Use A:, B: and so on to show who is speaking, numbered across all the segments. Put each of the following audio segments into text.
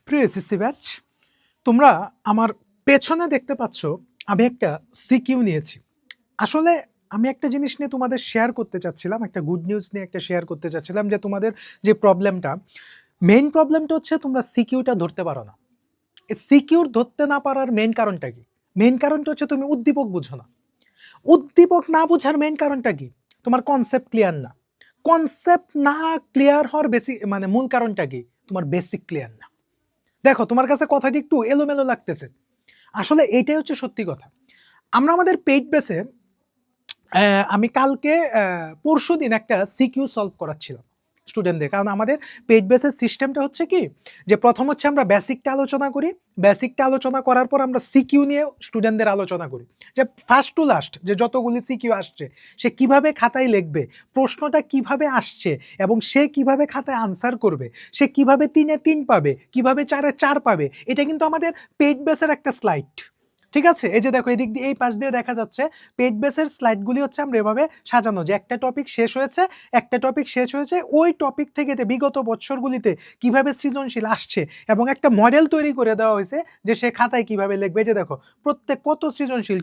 A: প্রিয় SSC batch, তোমরা আমার পেছনে দেখতে পাচ্ছ আমি একটা সিকিউ নিয়েছি। আসলে আমি একটা জিনিস নিয়ে তোমাদের শেয়ার করতে চাচ্ছিলাম, একটা গুড নিউজ নিয়ে একটা শেয়ার করতে চাচ্ছিলাম যে তোমাদের যে প্রবলেমটা, মেইন প্রবলেমটা হচ্ছে তোমরা সিকিউটা ধরতে পারো না। এই সিকিউর ধরতে না পারার মেইন কারণটা কি? মেইন কারণটা হচ্ছে তুমি উদ্দীপক বুঝো না। উদ্দীপক না বোঝার মেইন কারণটা কি? তোমার কনসেপ্ট ক্লিয়ার না। কনসেপ্ট না ক্লিয়ার হওয়ার মূল কারণটা কি? তোমার বেসিক ক্লিয়ার না। দেখো, তোমার কাছে কথাটি একটু এলোমেলো লাগতেছে, আসলে এইটাই হচ্ছে সত্যি কথা। আমরা আমাদের পেইড বেসে আমি কালকে পরশুদিন একটা সিকিউ সলভ করাচ্ছিলাম স্টুডেন্টদের। কারণ আমাদের পেইড বেসের সিস্টেমটা হচ্ছে কি, যে প্রথম হচ্ছে আমরা বেসিকটা আলোচনা করি, বেসিকটা আলোচনা করার পর আমরা সিকিউ নিয়ে স্টুডেন্টদের আলোচনা করি, যে ফার্স্ট টু লাস্ট যে যতগুলি সিকিউ আসছে সে কিভাবে খাতায় লিখবে, প্রশ্নটা কিভাবে আসছে এবং সে কিভাবে খাতায় আনসার করবে, সে কিভাবে 3-এ 3 পাবে, কিভাবে 4-এ 4 পাবে। এটা কিন্তু আমাদের পেইড বেসের একটা স্লাইড। ঠিক আছে, এই যে দেখো, এদিক দিয়ে এই পাশ দিয়ে দেখা যাচ্ছে পেজ বেসের স্লাইডগুলি হচ্ছে আমরা এভাবে সাজানো, যে একটা টপিক শেষ হয়েছে, একটা টপিক শেষ হয়েছে, ওই টপিক থেকে বিগত বছরগুলিতে কিভাবে সৃজনশীল আসছে এবং একটা মডেল তৈরি করে দেওয়া হয়েছে যে সে খাতায় কিভাবে লিখবে। যে দেখো প্রত্যেক কত সৃজনশীল,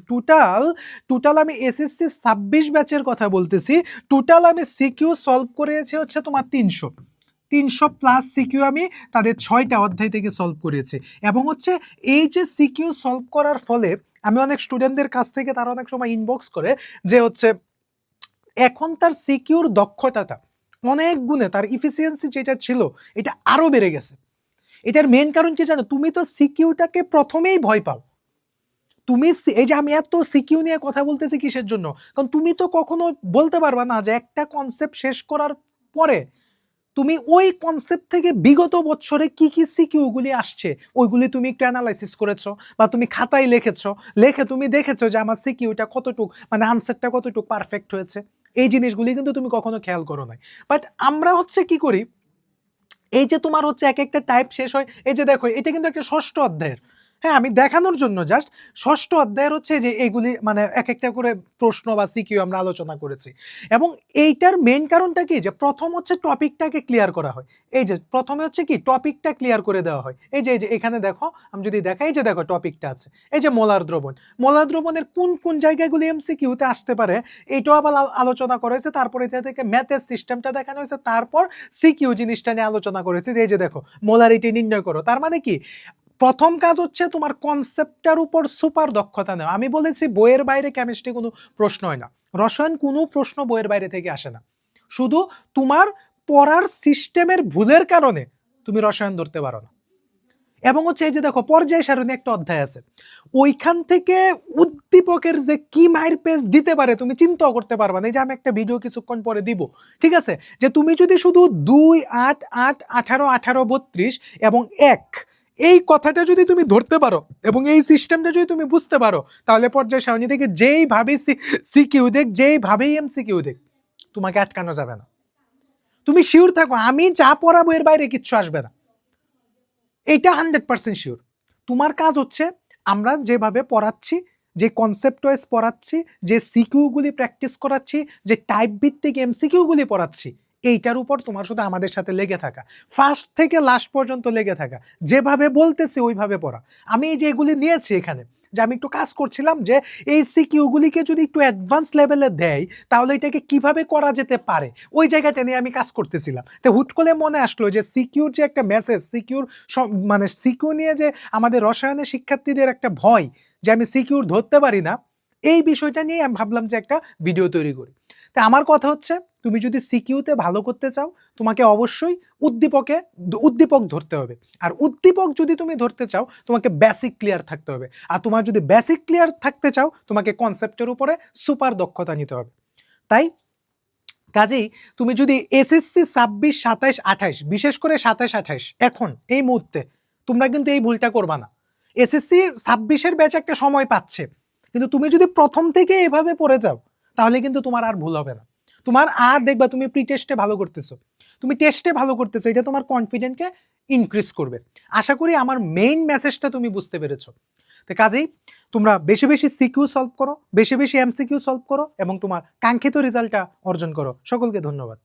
A: টোটাল আমি এসএসসি 26 ব্যাচের কথা বলতেছি, টোটাল আমি সিকিউ সলভ করেছি হচ্ছে তোমার 300 প্লাস সিকিউ আমি তাদের 6টা অধ্যায় থেকে সলভ করেছি। এবং হচ্ছে এই যে সিকিউ সলভ করার ফলে আমি অনেক স্টুডেন্টদের কাছ থেকে তারা অনেক সময় ইনবক্স করে যে হচ্ছে এখন তার সিকিউর দক্ষতাটা অনেক গুণে, তার ইফিসিয়েন্সি যেটা ছিল এটা আরো বেড়ে গেছে। এটার মেন কারণ কি জানো? তুমি তো সিকিউটাকে প্রথমেই ভয় পাও। তুমি এই যে আমি এত সিকিউ নিয়ে কথা বলতেছি কিসের জন্য? কারণ তুমি তো কখনো বলতে পারবা না যে একটা কনসেপ্ট শেষ করার পরে তুমি ওই কনসেপ্ট থেকে বিগত বছরে কি কি সিকিউ গুলি আসছে ওইগুলি তুমি একটু অ্যানালাইসিস করেছো, বা তুমি খাতায় লিখেছো, লিখে তুমি দেখেছো যে আমার সিকিউটা কতটুক, মানে আনসারটা কতটুক পারফেক্ট হয়েছে। এই জিনিসগুলি কিন্তু তুমি কখনো খেয়াল করো নাই। বাট আমরা হচ্ছে কি করি, এই যে তোমার হচ্ছে এক একটা টাইপ শেষ হয়, এই যে দেখো এটা কিন্তু একটা ষষ্ঠ অধ্যায়ের, হ্যাঁ আমি দেখানোর জন্য জাস্ট ষষ্ঠ অধ্যায়ের হচ্ছে যে এইগুলি মানে এক একটা করে প্রশ্ন বা সিকিউ আমরা আলোচনা করেছি। এবং এইটার মেইন কারণটা কি, যে প্রথম হচ্ছে টপিকটাকে ক্লিয়ার করা হয়। এই যে প্রথমে হচ্ছে কি টপিকটা ক্লিয়ার করে দেওয়া হয়। এই যে এখানে দেখো, আমি যদি দেখাই, এই যে দেখো টপিকটা আছে, এই যে মোলার দ্রবণ, মোলার দ্রবণের কোন কোন জায়গাগুলি এমসিকিউতে আসতে পারে এইটাও আবার আলোচনা করা হয়েছে। তারপরে এটা থেকে ম্যাথের সিস্টেমটা দেখানো হয়েছে, তারপর সিকিউ জিনিসটা নিয়ে আলোচনা করেছে যে এই যে দেখো মোলারিটি নির্ণয় করো। তার মানে কি, প্রথম কাজ হচ্ছে তোমার কনসেপ্টটার উপর সুপার দক্ষতা নেওয়া। আমি বলেছি বইয়ের বাইরে কেমিস্ট্রি কোনো প্রশ্ন হয় না, রসায়ন কোনো প্রশ্ন বইয়ের বাইরে থেকে আসে না। শুধু তোমার পড়ার সিস্টেমের ভুলের কারণে তুমি রসায়ন ধরতে পারো না। এবং হচ্ছে এই যে দেখো পর্যায় সারণী একটা অধ্যায় আছে, ওইখান থেকে উদ্দীপকের যে কি মাইর পেজ দিতে পারে তুমি চিন্তাও করতে পারবা না। এই যে আমি একটা ভিডিও কিছুক্ষণ পরে দিব, ঠিক আছে, যে তুমি যদি শুধু 2, 8, 8, 18, 18, 32 এবং 1 এই কথাটা যদি তুমি ধরতে পারো এবং এই সিস্টেমটা যদি তুমি বুঝতে পারো, তাহলে পর্যায় সারণী থেকে যেইভাবে সিকিউ দেখ, যেইভাবেই এমসিকিউ দেখ, তোমাকে আটকানো যাবে না। তুমি শিওর থাকো আমি যা পড়াবো এর বাইরে কিচ্ছু আসবে না, এটা 100% শিওর। তোমার কাজ হচ্ছে আমরা যেভাবে পড়াচ্ছি, যে কনসেপ্ট ওয়াইজ পড়াচ্ছি, যে সিকিউগুলি প্র্যাকটিস করাচ্ছি, যে টাইপ ভিত্তিক এমসিকিউগুলি পড়াচ্ছি, এইটার উপর তোমার শুধু আমাদের সাথে লেগে থাকা, ফার্স্ট থেকে লাস্ট পর্যন্ত লেগে থাকা, যেভাবে বলতেছি ওইভাবে পড়া। আমি এই যে এগুলি নিয়েছি এখানে, যে আমি একটু কাজ করছিলাম যে এই সিকিউগুলিকে যদি একটু অ্যাডভান্স লেভেলে দেয় তাহলে এটাকে কিভাবে করা যেতে পারে, ওই জায়গাটা নিয়ে আমি কাজ করতেছিলাম। তো হুট করে মনে আসলো যে সিকিউর যে একটা মেসেজ, সিকিউর মানে সিকিউ নিয়ে যে আমাদের রসায়নের শিক্ষার্থীদের একটা ভয় যে আমি সিকিউর ধরতে পারি না, এই বিষয়টা নিয়ে আমি ভাবলাম যে একটা ভিডিও তৈরি করি। তা আমার কথা হচ্ছে, তুমি যদি সিকিউতে ভালো করতে চাও তোমাকে অবশ্যই উদ্দীপক ধরতে হবে। আর উদ্দীপক যদি তুমি ধরতে চাও তোমাকে বেসিক ক্লিয়ার থাকতে হবে। আর তোমার যদি বেসিক ক্লিয়ার থাকতে চাও তোমাকে কনসেপ্টের উপরে সুপার দক্ষতা নিতে হবে। তাই কাজেই তুমি যদি এসএসসি 26, 27, 28, বিশেষ করে 27, 28 এখন এই মুহূর্তে তোমরা কিন্তু এই ভুলটা করবা না। এসএসসি 26-এর ব্যাচ একটা সময় পাচ্ছে, কিন্তু তুমি যদি প্রথম থেকে এভাবে পড়ে যাও তাহলে কিন্তু তোমার আর ভুল হবে না। তোমার আর দেখবা তুমি প্রি টেস্টে ভালো করতেছো, তুমি টেস্টে ভালো করতেছো, এটা তোমার কনফিডেন্টকে ইনক্রিজ করবে। আশা করি আমার মেইন মেসেজটা তুমি বুঝতে পেরেছো। তো কাজেই তোমরা বেশি বেশি সিকিউ সলভ করো, বেশি বেশি এমসিকিউ সলভ করো এবং তোমার কাঙ্ক্ষিত রেজাল্টটা অর্জন করো। সকলকে ধন্যবাদ।